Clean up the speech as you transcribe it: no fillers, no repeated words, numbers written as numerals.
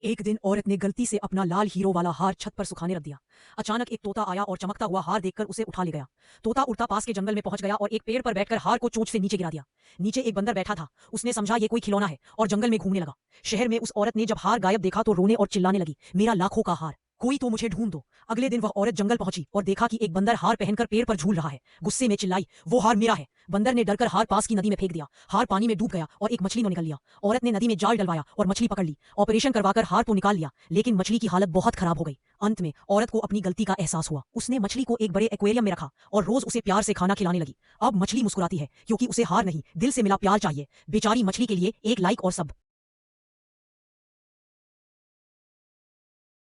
एक दिन औरत ने गलती से अपना लाल हीरो वाला हार छत पर सुखाने रख दिया। अचानक एक तोता आया और चमकता हुआ हार देखकर उसे उठा ले गया। तोता उड़ता पास के जंगल में पहुंच गया और एक पेड़ पर बैठकर हार को चोंच से नीचे गिरा दिया। नीचे एक बंदर बैठा था। उसने समझा ये कोई खिलौना है और जंगल में घूमने लगा। शहर में उस औरत ने जब हार गायब देखा तो रोने और चिल्लाने लगी, मेरा लाखों का हार, कोई तो मुझे ढूंढ दो। अगले दिन वह औरत जंगल पहुंची और देखा कि एक बंदर हार पहनकर पेड़ पर झूल रहा है। गुस्से में चिल्लाई, वो हार मेरा है। बंदर ने डरकर हार पास की नदी में फेंक दिया। हार पानी में डूब गया और एक मछली ने निकल लिया। औरत ने नदी में जाल डलवाया और मछली पकड़ ली। ऑपरेशन करवाकर हार तो निकाल लिया, लेकिन मछली की हालत बहुत खराब हो गई। अंत में औरत को अपनी गलती का एहसास हुआ। उसने मछली को एक बड़े एक्वेरियम में रखा और रोज उसे प्यार से खाना खिलाने लगी। अब मछली मुस्कुराती है क्योंकि उसे हार नहीं, दिल से मिला प्यार चाहिए। बेचारी मछली के लिए एक लाइक और सब।